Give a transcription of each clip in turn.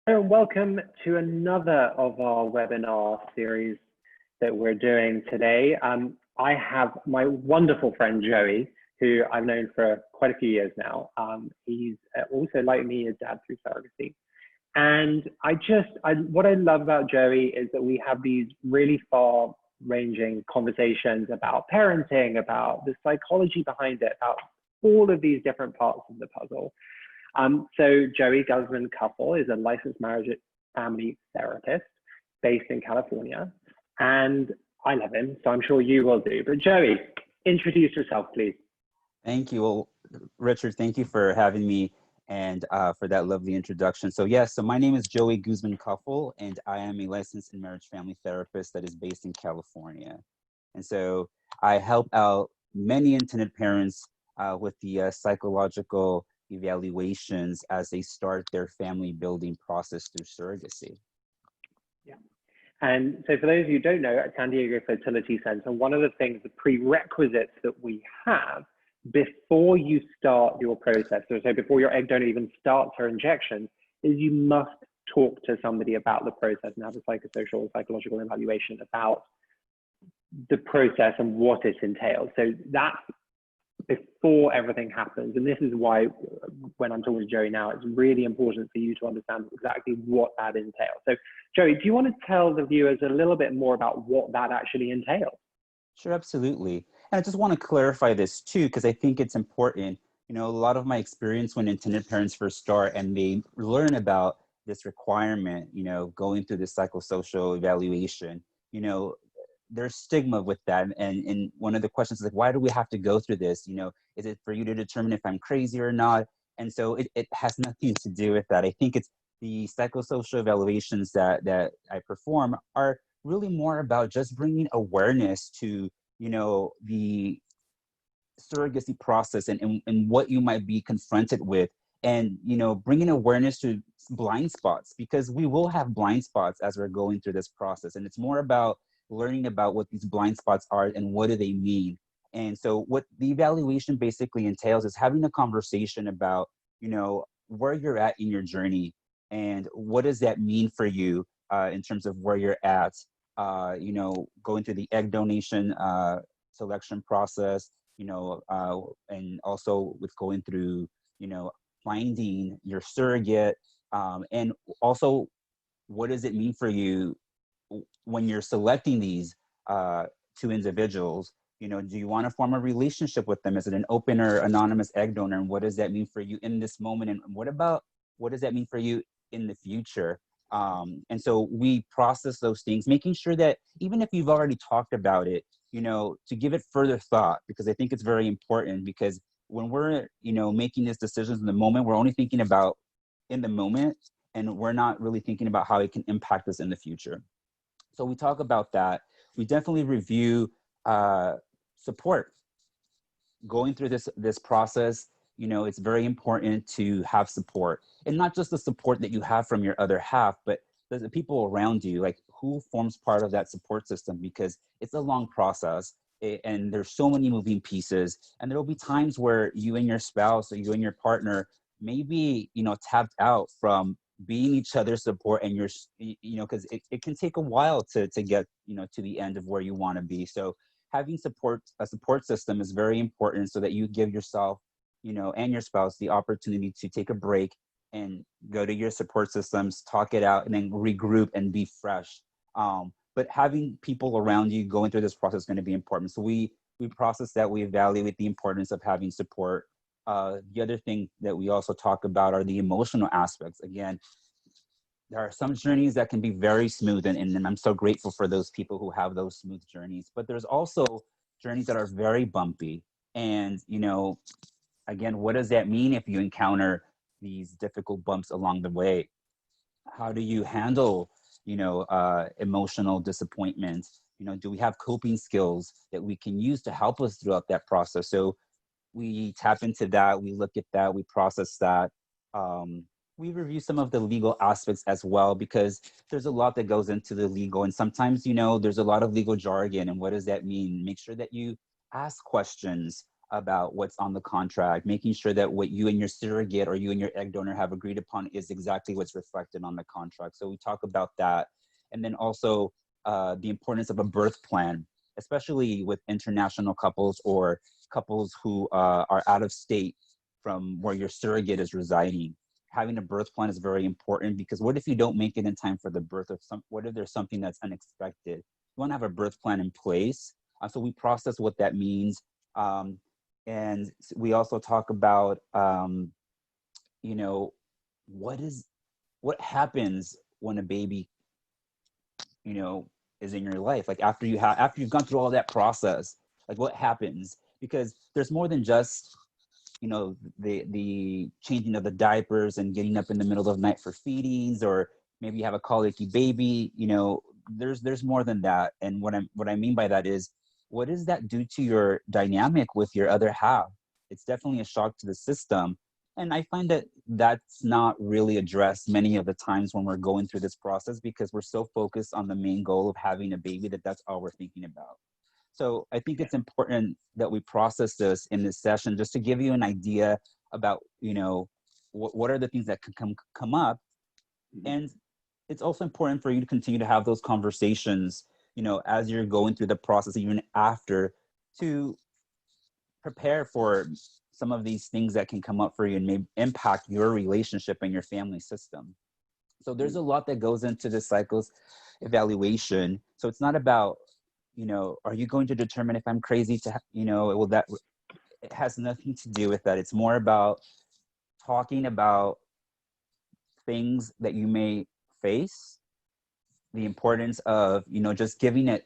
And welcome to another of our webinar series that we're doing today. I have my wonderful friend Joey, who I've known for quite a few years now. He's also, like me, his dad through surrogacy. And what I love about Joey is that we have these really far-ranging conversations about parenting, about the psychology behind it, about all of these different parts of the puzzle. So Joey Guzman-Kuffel is a licensed marriage and family therapist based in California, and I love him, so I'm sure you will do. But Joey, introduce yourself, please. Thank you. Well, Richard, thank you for having me and for that lovely introduction. So my name is Joey Guzman-Kuffel, and I am a licensed marriage family therapist that is based in California. And so I help out many intended parents with the psychological evaluations as they start their family building process through surrogacy. Yeah. And so for those of you who don't know, at San Diego Fertility Center, one of the things, the prerequisites that we have before you start your process, so before your egg donor even starts her injection, is you must talk to somebody about the process and have a psychosocial, psychological evaluation about the process and what it entails. So that's before everything happens. And this is why when I'm talking to Joey now, it's really important for you to understand exactly what that entails. So Joey, do you want to tell the viewers a little bit more about what that actually entails? Sure, absolutely. And I just want to clarify this too, because I think it's important. You know, a lot of my experience when intended parents first start and they learn about this requirement, you know, going through the psychosocial evaluation, you know, there's stigma with that. And one of the questions is like, why do we have to go through this? You know, is it for you to determine if I'm crazy or not? And so it has nothing to do with that. I think it's the psychosocial evaluations that I perform are really more about just bringing awareness to, you know, the surrogacy process and what you might be confronted with, and, you know, bringing awareness to blind spots, because we will have blind spots as we're going through this process. And it's more about learning about what these blind spots are and what do they mean. And so what the evaluation basically entails is having a conversation about, you know, where you're at in your journey and what does that mean for you in terms of where you're at, you know, going through the egg donation selection process, you know, and also with going through, you know, finding your surrogate, and also what does it mean for you when you're selecting these two individuals. You know, do you want to form a relationship with them? Is it an open or anonymous egg donor? And what does that mean for you in this moment? And what does that mean for you in the future? And so we process those things, making sure that even if you've already talked about it, you know, to give it further thought, because I think it's very important, because when we're, you know, making these decisions in the moment, we're only thinking about in the moment, and we're not really thinking about how it can impact us in the future. So we talk about that. We definitely review support. Going through this process, you know, it's very important to have support, and not just the support that you have from your other half, but the people around you, like who forms part of that support system, because it's a long process and there's so many moving pieces, and there will be times where you and your spouse or you and your partner may be, you know, tapped out from being each other's support, and you're, you know, because it can take a while to get, you know, to the end of where you want to be. So having a support system is very important, so that you give yourself, you know, and your spouse the opportunity to take a break and go to your support systems, talk it out, and then regroup and be fresh. But having people around you going through this process is going to be important. So we process that, we evaluate the importance of having support. The other thing that we also talk about are the emotional aspects. Again, there are some journeys that can be very smooth, and I'm so grateful for those people who have those smooth journeys. But there's also journeys that are very bumpy. And, you know, again, what does that mean if you encounter these difficult bumps along the way? How do you handle, you know, emotional disappointment? You know, do we have coping skills that we can use to help us throughout that process? So we tap into that, we look at that, we process that. We review some of the legal aspects as well, because there's a lot that goes into the legal, and sometimes, you know, there's a lot of legal jargon, and what does that mean? Make sure that you ask questions about what's on the contract, making sure that what you and your surrogate or you and your egg donor have agreed upon is exactly what's reflected on the contract. So we talk about that. And then also the importance of a birth plan, especially with international couples or couples who are out of state from where your surrogate is residing. Having a birth plan is very important, because what if you don't make it in time for the birth of what if there's something that's unexpected? You want to have a birth plan in place. So we process what that means. And we also talk about, you know, what happens when a baby, you know, is in your life, like after you've gone through all that process, like what happens? Because there's more than just, you know, the changing of the diapers and getting up in the middle of the night for feedings, or maybe you have a colicky baby. You know, there's more than that. And what I mean by that is, what does that do to your dynamic with your other half? It's definitely a shock to the system. And I find that that's not really addressed many of the times when we're going through this process, because we're so focused on the main goal of having a baby that that's all we're thinking about. So I think it's important that we process this in this session, just to give you an idea about, you know, what are the things that could come up. And it's also important for you to continue to have those conversations, you know, as you're going through the process, even after, to prepare for some of these things that can come up for you and may impact your relationship and your family system. So there's a lot that goes into the cycles evaluation. So it's not about, you know, are you going to determine if I'm crazy to, you know, well, that it has nothing to do with that. It's more about talking about things that you may face, the importance of, you know, just giving it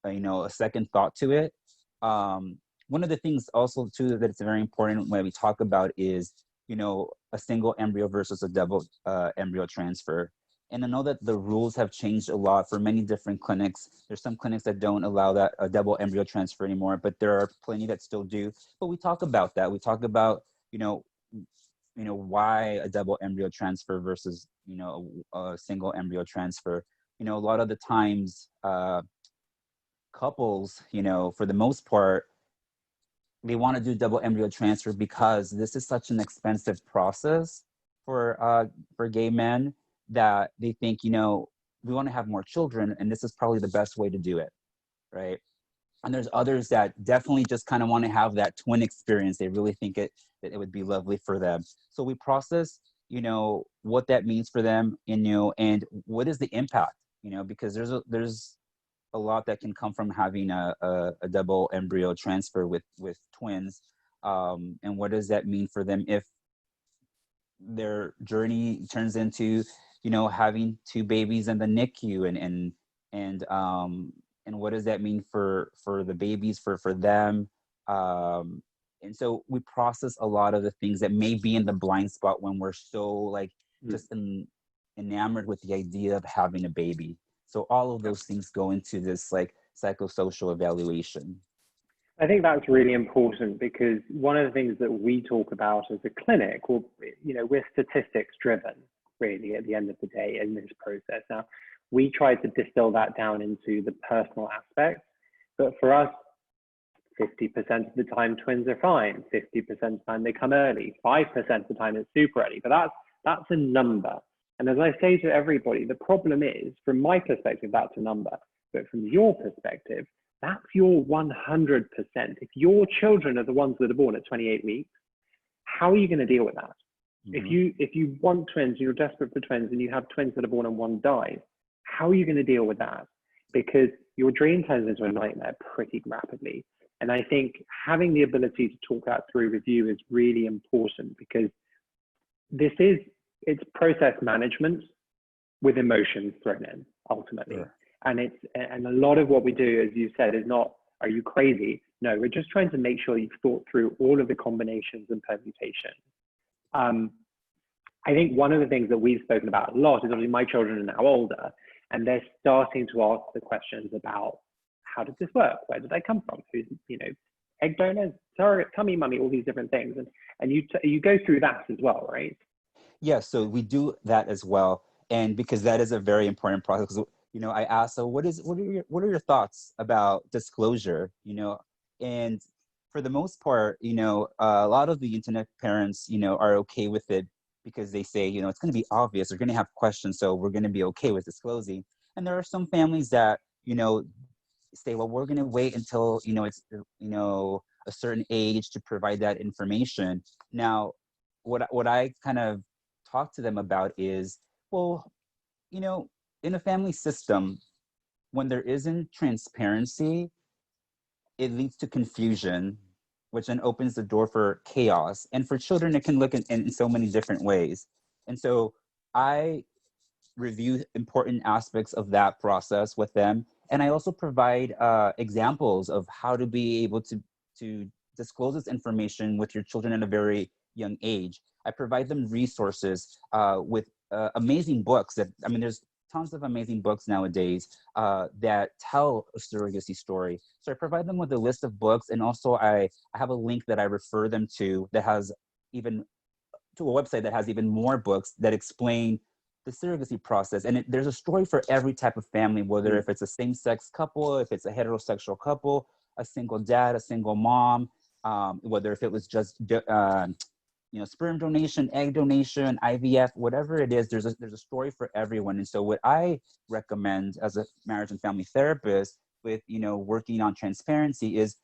you know, a second thought to it. One of the things also too that it's very important when we talk about is, you know, a single embryo versus a double embryo transfer. And I know that the rules have changed a lot for many different clinics. There's some clinics that don't allow that a double embryo transfer anymore, but there are plenty that still do. But we talk about that. We talk about, you know, why a double embryo transfer versus, you know, a single embryo transfer. You know, a lot of the times couples, you know, for the most part, they want to do double embryo transfer because this is such an expensive process for gay men, that they think, you know, we want to have more children and this is probably the best way to do it, right? And there's others that definitely just kind of want to have that twin experience. They really think that it would be lovely for them. So we process, you know, what that means for them, you know, and what is the impact, you know, because there's a lot that can come from having a double embryo transfer with twins. And what does that mean for them if their journey turns into, you know, having two babies in the NICU, and what does that mean for the babies, for them? And so we process a lot of the things that may be in the blind spot when we're so like just enamored with the idea of having a baby. So all of those things go into this like psychosocial evaluation. I think that's really important, because one of the things that we talk about as a clinic, well, you know, we're statistics driven really at the end of the day in this process. Now, we try to distill that down into the personal aspects, but for us, 50% of the time twins are fine, 50% of the time they come early, 5% of the time it's super early, but that's a number. And as I say to everybody, the problem is, from my perspective, that's a number, but from your perspective, that's your 100%. If your children are the ones that are born at 28 weeks, how are you going to deal with that? Mm-hmm. If you want twins, you're desperate for twins, and you have twins that are born and one dies, how are you going to deal with that? Because your dream turns into a nightmare pretty rapidly. And I think having the ability to talk that through with you is really important, because it's process management with emotions thrown in ultimately. Sure. And a lot of what we do, as you said, is not, are you crazy? No, we're just trying to make sure you've thought through all of the combinations and permutations. I think one of the things that we've spoken about a lot is, obviously my children are now older, and they're starting to ask the questions about, how did this work? Where did I come from? Who's, you know, egg donors, surrogate, tummy mummy, all these different things. And you go through that as well, right? Yeah, so we do that as well. And because that is a very important process, you know, I asked, so what are your thoughts about disclosure, you know? And for the most part, a lot of the internet parents, are okay with it because they say, it's going to be obvious. They're going to have questions, so we're going to be okay with disclosing. And there are some families that, say, well, we're going to wait until, it's, a certain age to provide that information. Now, what I kind of talk to them about is, well, in a family system, when there isn't transparency, it leads to confusion, which then opens the door for chaos. And for children, it can look in so many different ways. And so I review important aspects of that process with them. And I also provide examples of how to be able to disclose this information with your children at a very young age. I provide them resources with amazing books there's tons of amazing books nowadays that tell a surrogacy story. So I provide them with a list of books, and also I have a link that I refer them to that has to a website that has even more books that explain the surrogacy process. And there's a story for every type of family, whether if it's a same-sex couple, if it's a heterosexual couple, a single dad, a single mom, whether if it was just sperm donation, egg donation, IVF, whatever it is, there's a story for everyone. And so what I recommend as a marriage and family therapist with, working on transparency is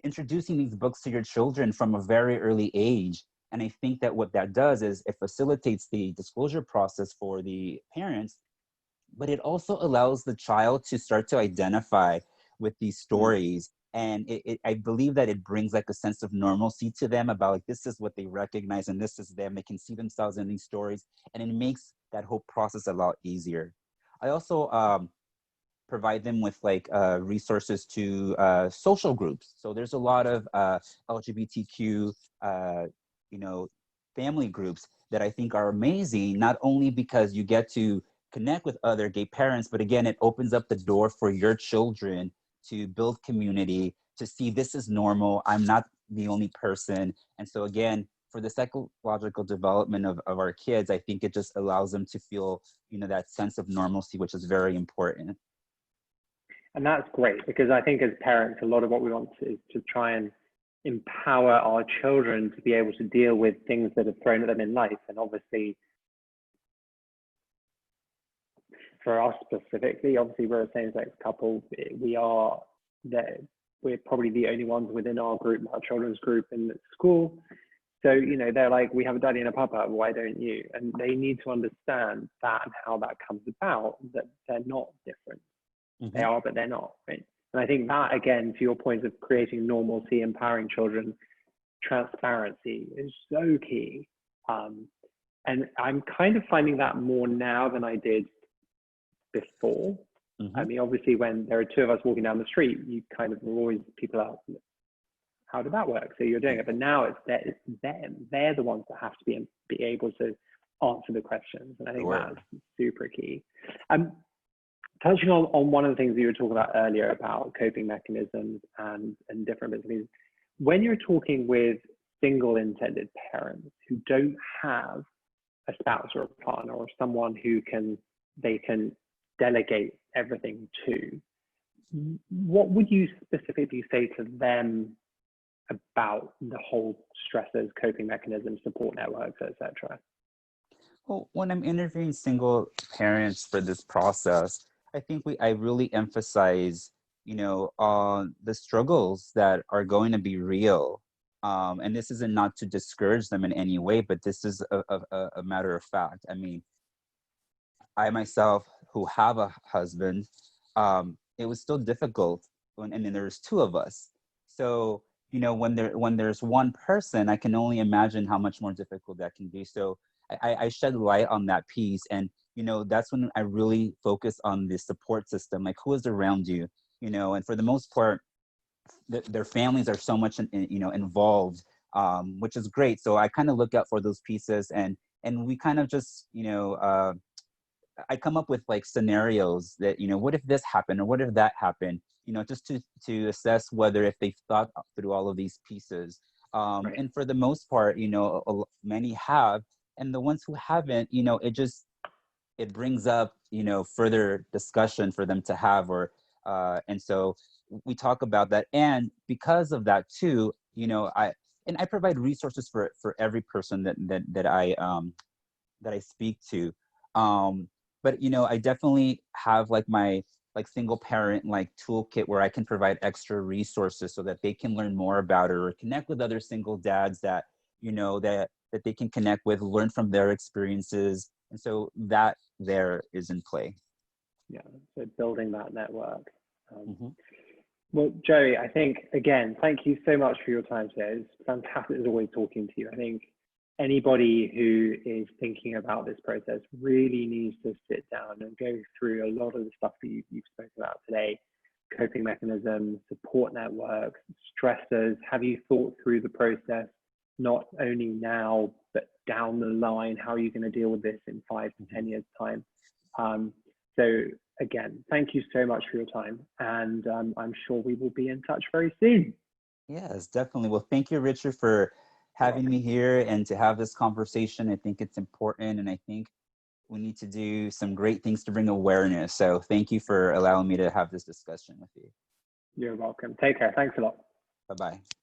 introducing these books to your children from a very early age. And I think that what that does is it facilitates the disclosure process for the parents, but it also allows the child to start to identify with these stories. And I believe that it brings like a sense of normalcy to them about like, this is what they recognize and this is them. They can see themselves in these stories, and it makes that whole process a lot easier. I also provide them with like resources to social groups. So there's a lot of LGBTQ, family groups that I think are amazing, not only because you get to connect with other gay parents, but again, it opens up the door for your children to build community, to see this is normal. I'm not the only person. And so again, for the psychological development of our kids, I think it just allows them to feel, that sense of normalcy, which is very important. And that's great, because I think as parents, a lot of what we want is to try and empower our children to be able to deal with things that are thrown at them in life. And obviously, for us specifically, obviously we're a same-sex couple. We're probably the only ones within our group, our children's group in school. So, they're like, we have a daddy and a papa, why don't you? And they need to understand that and how that comes about, that they're not different. Mm-hmm. They are, but they're not, right? And I think that, again, to your point of creating normalcy, empowering children, transparency is so key. And I'm kind of finding that more now than I did before. Mm-hmm. I mean, obviously, when there are two of us walking down the street, you kind of always, people ask, how did that work? So you're doing it, but now it's them. They're the ones that have to be able to answer the questions. And I think that's super key. Touching on one of the things you were talking about earlier about coping mechanisms and different businesses, when you're talking with single intended parents who don't have a spouse or a partner or someone who they can delegate everything to, what would you specifically say to them about the whole stressors, coping mechanisms, support networks, etc.? Well, when I'm interviewing single parents for this process, I think I really emphasize, on the struggles that are going to be real. And this isn't not to discourage them in any way, but this is a matter of fact. I mean, I myself, who have a husband, it was still difficult and then there's two of us. So, when there's one person, I can only imagine how much more difficult that can be. So I shed light on that piece. And, that's when I really focus on the support system, like who is around you, and for the most part, their families are so much, involved, which is great. So I kind of look out for those pieces, and we kind of just, I come up with like scenarios that, what if this happened or what if that happened, just to assess whether if they've thought through all of these pieces. Right. And for the most part, many have, and the ones who haven't, it brings up, further discussion for them to have, and so we talk about that. And because of that too, you know, I provide resources for every person that I speak to. But you know, I definitely have like my like single parent like toolkit where I can provide extra resources so that they can learn more about it or connect with other single dads that, you know, that they can connect with, learn from their experiences. And so that there is in play. Yeah, so building that network. Mm-hmm. Well, Joey, I think, again, thank you so much for your time today. It's fantastic as always talking to you. I think anybody who is thinking about this process really needs to sit down and go through a lot of the stuff that you've spoken about today: coping mechanisms, support networks, stressors. Have you thought through the process, not only now, but down the line? How are you going to deal with this in 5 to 10 years' time? So again, thank you so much for your time, and I'm sure we will be in touch very soon. Yes, definitely. Well, thank you, Richard, for having me here and to have this conversation. I think it's important, and I think we need to do some great things to bring awareness. So thank you for allowing me to have this discussion with you. You're welcome. Take care. Thanks a lot. Bye-bye.